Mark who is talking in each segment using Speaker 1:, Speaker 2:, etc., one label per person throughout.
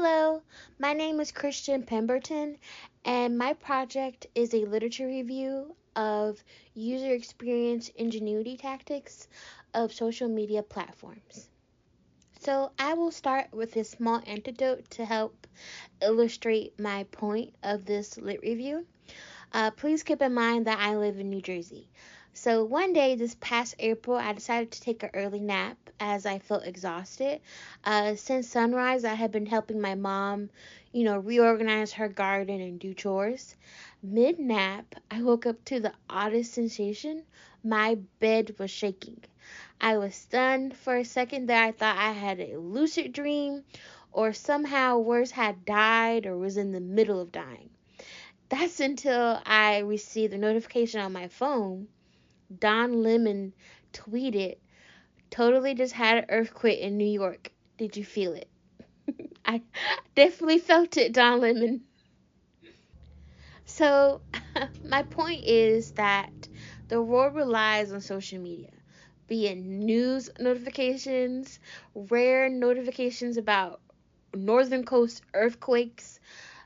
Speaker 1: Hello, my name is Christian Pemberton, and my project is a literature review of user experience ingenuity tactics of social media platforms. So, I will start with a small anecdote to help illustrate my point of this lit review. Please keep in mind that I live in New Jersey. So one day this past April, I decided to take an early nap as I felt exhausted. Since sunrise, I had been helping my mom, reorganize her garden and do chores. Mid nap, I woke up to the oddest sensation. My bed was shaking. I was stunned for a second there. I thought I had a lucid dream, or somehow worse had died or was in the middle of dying. That's until I received a notification on my phone. Don Lemon tweeted, "Totally just had an earthquake in New York. Did you feel it?" I definitely felt it, Don Lemon. So, my point is that the world relies on social media, be it news notifications, rare notifications about northern coast earthquakes,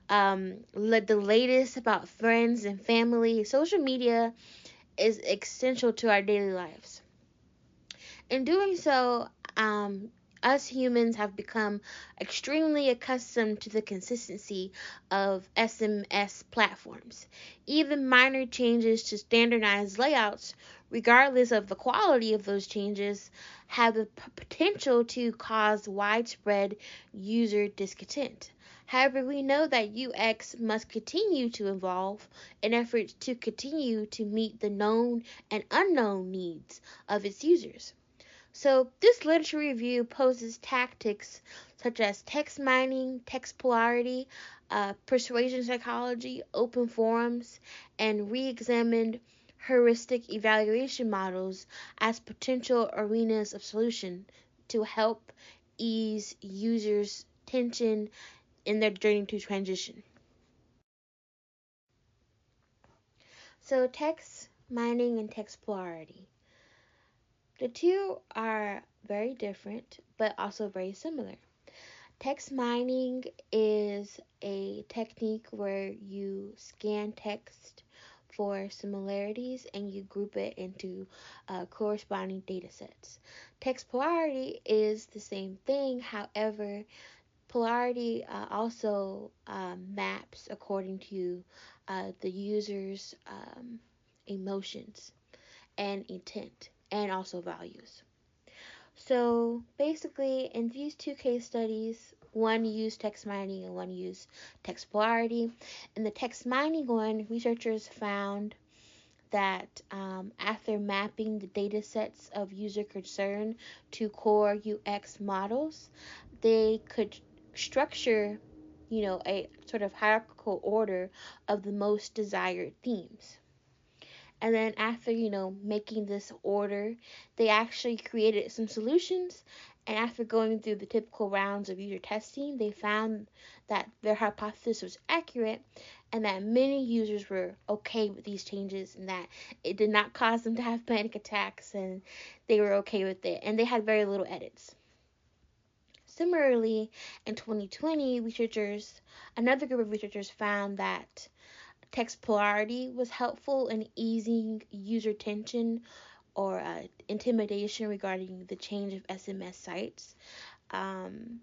Speaker 1: the latest about friends and family. Social media is essential to our daily lives. In doing so, us humans have become extremely accustomed to the consistency of SMS platforms. Even minor changes to standardized layouts, regardless of the quality of those changes, have the potential to cause widespread user discontent. However, we know that UX must continue to evolve in efforts to continue to meet the known and unknown needs of its users. So, this literature review poses tactics such as text mining, text polarity, persuasion psychology, open forums, and re examined heuristic evaluation models as potential arenas of solution to help ease users' tension in their journey to transition. So, text mining and text polarity. The two are very different, but also very similar. Text mining is a technique where you scan text for similarities and you group it into corresponding data sets. Text polarity is the same thing, however, polarity also maps according to the user's emotions and intent and also values. So basically, in these two case studies, one used text mining and one used text polarity. In the text mining one, researchers found that after mapping the data sets of user concern to core UX models, they could structure, a sort of hierarchical order of the most desired themes. And then after, making this order, they actually created some solutions. And after going through the typical rounds of user testing, they found that their hypothesis was accurate and that many users were okay with these changes and that it did not cause them to have panic attacks and they were okay with it. And they had very little edits. Similarly, in 2020, another group of researchers found that text polarity was helpful in easing user tension or intimidation regarding the change of SMS sites. Um,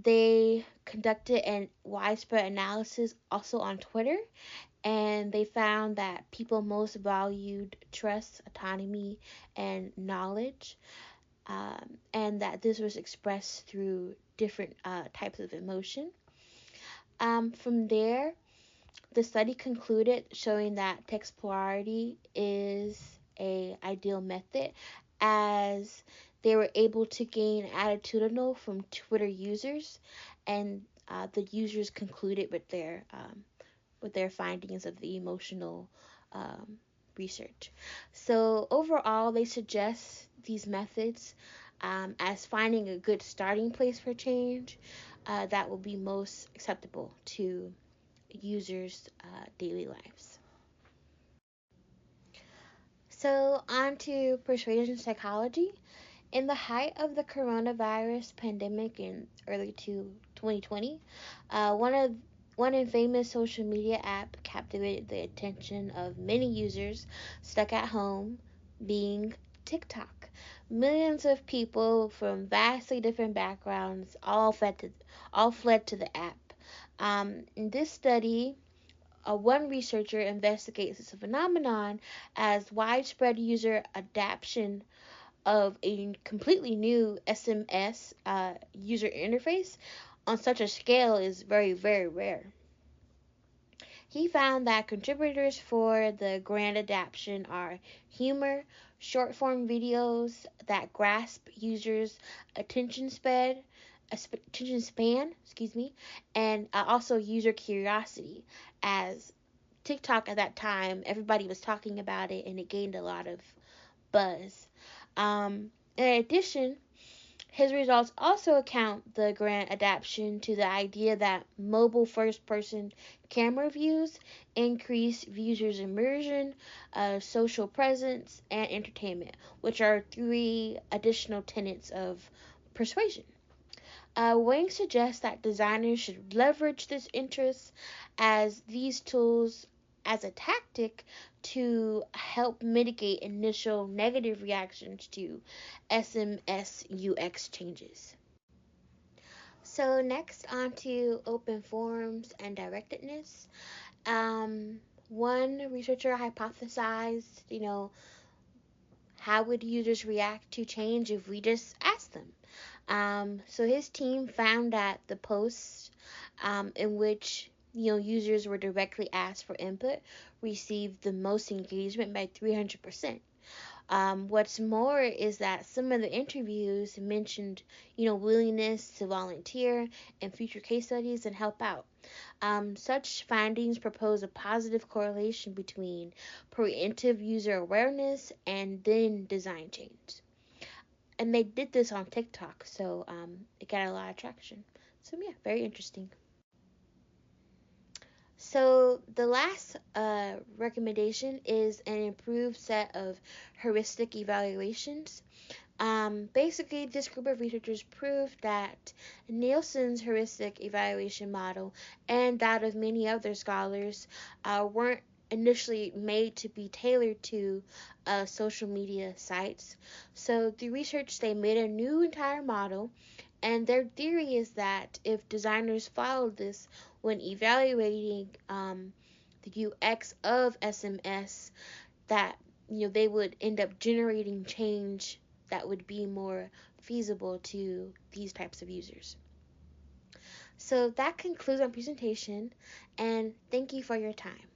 Speaker 1: they conducted a widespread analysis also on Twitter, and they found that people most valued trust, autonomy, and knowledge, and that this was expressed through different types of emotion. From there, the study concluded showing that text polarity is a ideal method as they were able to gain attitudinal from Twitter users, and the users concluded with their findings of the emotional um, research. So overall, they suggest these methods as finding a good starting place for change that will be most acceptable to users' daily lives. So, on to persuasion psychology. In the height of the coronavirus pandemic in early 2020, one infamous social media app captivated the attention of many users stuck at home, being TikTok. Millions of people from vastly different backgrounds all fled to the app. In this study, one researcher investigates this phenomenon as widespread user adoption of a completely new SMS user interface on such a scale is very, very rare. He found that contributors for the grand adaptation are humor, short form videos that grasp users' attention span, and also user curiosity. As TikTok at that time, everybody was talking about it and it gained a lot of buzz. In addition, his results also account the grand adaptation to the idea that mobile first-person camera views increase users' immersion, social presence, and entertainment, which are three additional tenets of persuasion. Wang suggests that designers should leverage this interest as these tools as a tactic to help mitigate initial negative reactions to SMS UX changes. So next on to open forums and directedness. One researcher hypothesized, how would users react to change if we just asked them? So his team found that the posts in which users were directly asked for input received the most engagement by 300%. What's more is that some of the interviews mentioned, willingness to volunteer and future case studies and help out. Such findings propose a positive correlation between preemptive user awareness and then design change. And they did this on TikTok, so it got a lot of traction. So yeah, very interesting. So the last recommendation is an improved set of heuristic evaluations. Basically, this group of researchers proved that Nielsen's heuristic evaluation model and that of many other scholars weren't initially made to be tailored to social media sites. So the research, they made a new entire model, and their theory is that if designers followed this when evaluating the UX of SMS, that they would end up generating change that would be more feasible to these types of users. So that concludes my presentation, and thank you for your time.